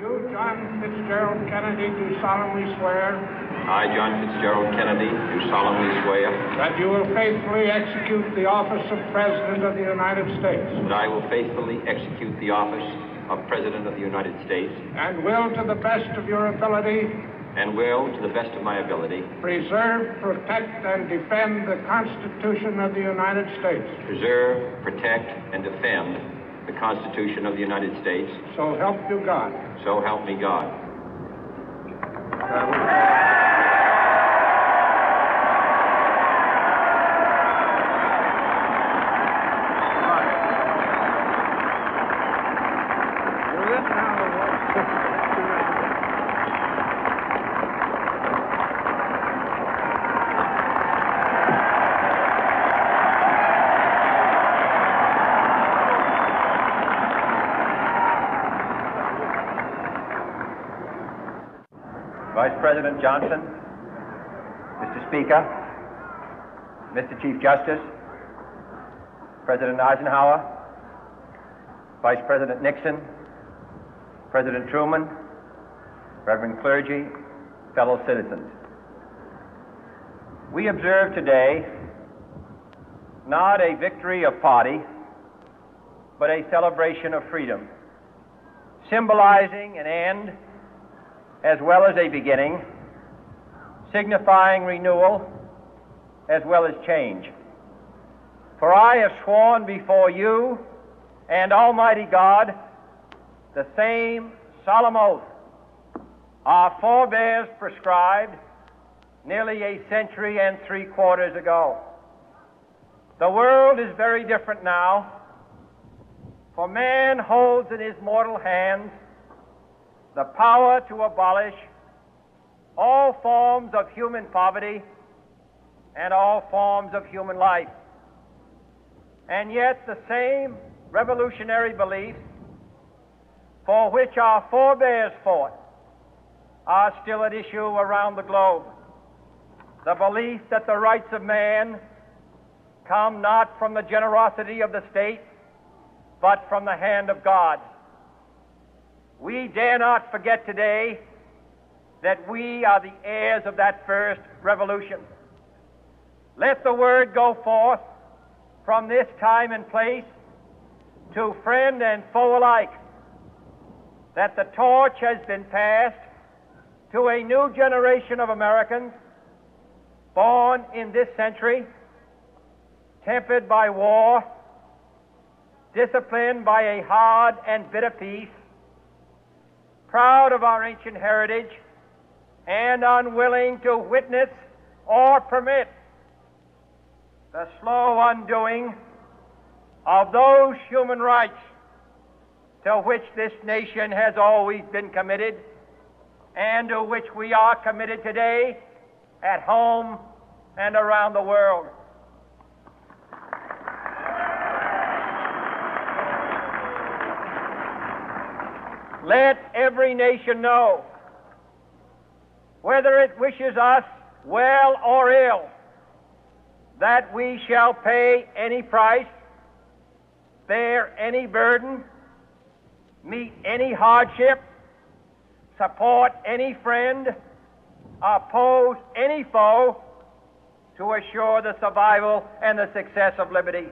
You, John Fitzgerald Kennedy, do solemnly swear. I, John Fitzgerald Kennedy, do solemnly swear. That you will faithfully execute the office of President of the United States. That I will faithfully execute the office of President of the United States. And will, to the best of your ability. And will, to the best of my ability. Preserve, protect, and defend the Constitution of the United States. Preserve, protect, and defend the Constitution of the United States. So help you God. So help me God. Vice President Johnson, Mr. Speaker, Mr. Chief Justice, President Eisenhower, Vice President Nixon, President Truman, Reverend clergy, fellow citizens. We observe today not a victory of party, but a celebration of freedom, symbolizing an end as well as a beginning, signifying renewal as well as change. For I have sworn before you and Almighty God the same solemn oath our forebears prescribed nearly a century and 3/4 ago. The world is very different now, for man holds in his mortal hands the power to abolish all forms of human poverty and all forms of human life. And yet the same revolutionary beliefs for which our forebears fought are still at issue around the globe. The belief that the rights of man come not from the generosity of the state, but from the hand of God. We dare not forget today that we are the heirs of that first revolution. Let the word go forth from this time and place to friend and foe alike that the torch has been passed to a new generation of Americans born in this century, tempered by war, disciplined by a hard and bitter peace, proud of our ancient heritage, and unwilling to witness or permit the slow undoing of those human rights to which this nation has always been committed and to which we are committed today at home and around the world. Let every nation know, whether it wishes us well or ill, that we shall pay any price, bear any burden, meet any hardship, support any friend, oppose any foe to assure the survival and the success of liberty.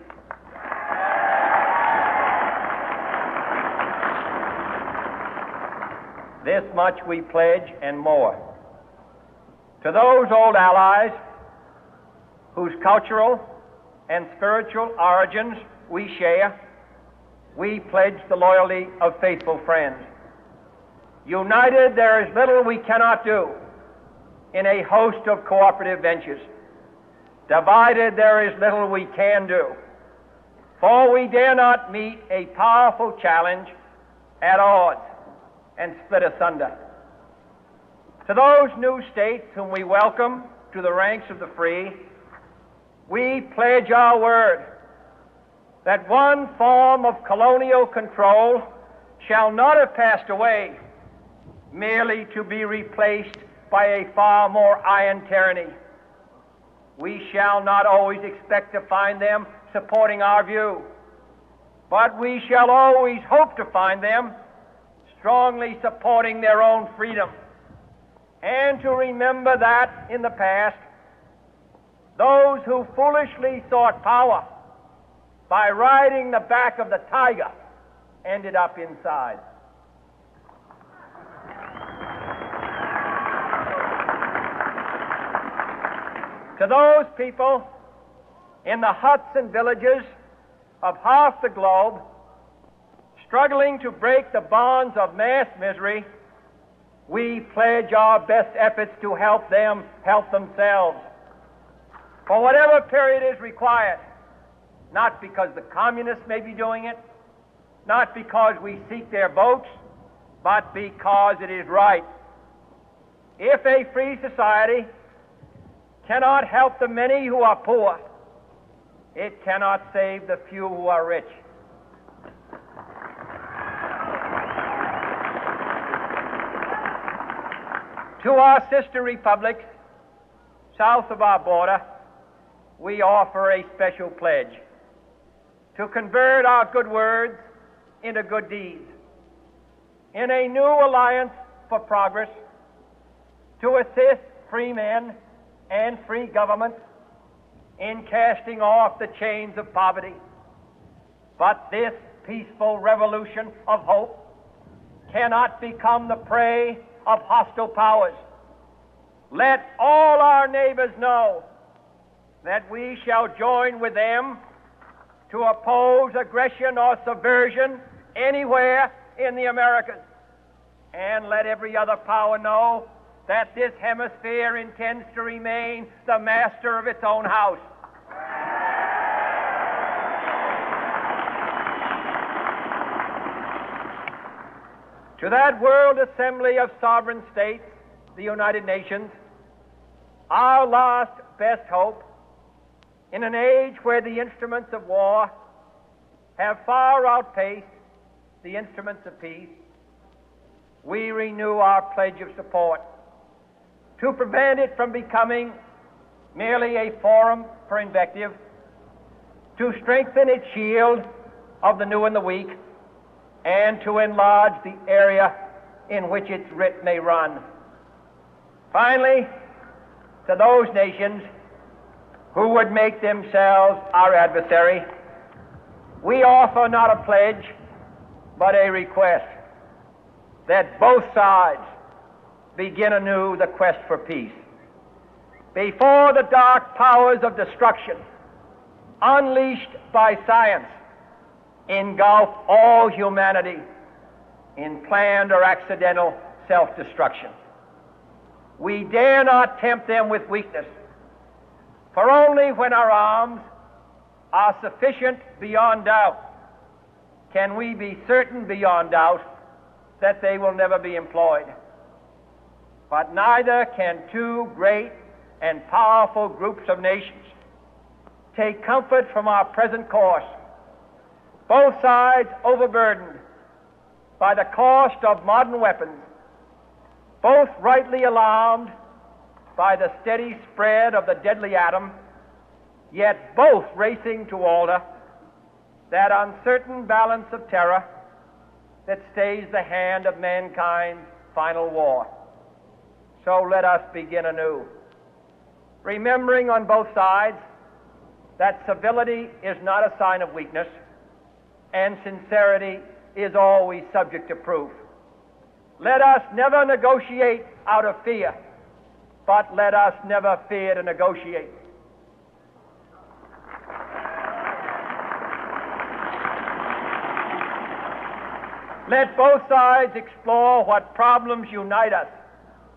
This much we pledge and more. To those old allies whose cultural and spiritual origins we share, we pledge the loyalty of faithful friends. United, there is little we cannot do in a host of cooperative ventures. Divided, there is little we can do, for we dare not meet a powerful challenge at odds and split asunder. To those new states whom we welcome to the ranks of the free, we pledge our word that one form of colonial control shall not have passed away merely to be replaced by a far more iron tyranny. We shall not always expect to find them supporting our view, but we shall always hope to find them strongly supporting their own freedom, and to remember that in the past, those who foolishly sought power by riding the back of the tiger ended up inside. To those people in the huts and villages of half the globe struggling to break the bonds of mass misery, we pledge our best efforts to help them help themselves for whatever period is required, not because the communists may be doing it, not because we seek their votes, but because it is right. If a free society cannot help the many who are poor, it cannot save the few who are rich. To our sister republics south of our border, we offer a special pledge to convert our good words into good deeds, in a new alliance for progress, to assist free men and free governments in casting off the chains of poverty. But this peaceful revolution of hope cannot become the prey of hostile powers. Let all our neighbors know that we shall join with them to oppose aggression or subversion anywhere in the Americas. And let every other power know that this hemisphere intends to remain the master of its own house. To that World Assembly of Sovereign States, the United Nations, our last best hope, in an age where the instruments of war have far outpaced the instruments of peace, we renew our pledge of support to prevent it from becoming merely a forum for invective, to strengthen its shield of the new and the weak, and to enlarge the area in which its writ may run. Finally, to those nations who would make themselves our adversary, we offer not a pledge, but a request that both sides begin anew the quest for peace. Before the dark powers of destruction, unleashed by science, engulf all humanity in planned or accidental self-destruction, we dare not tempt them with weakness, for only when our arms are sufficient beyond doubt can we be certain beyond doubt that they will never be employed. But neither can two great and powerful groups of nations take comfort from our present course, both sides overburdened by the cost of modern weapons, both rightly alarmed by the steady spread of the deadly atom, yet both racing to alter that uncertain balance of terror that stays the hand of mankind's final war. So let us begin anew, remembering on both sides that civility is not a sign of weakness, and sincerity is always subject to proof. Let us never negotiate out of fear, but let us never fear to negotiate. Let both sides explore what problems unite us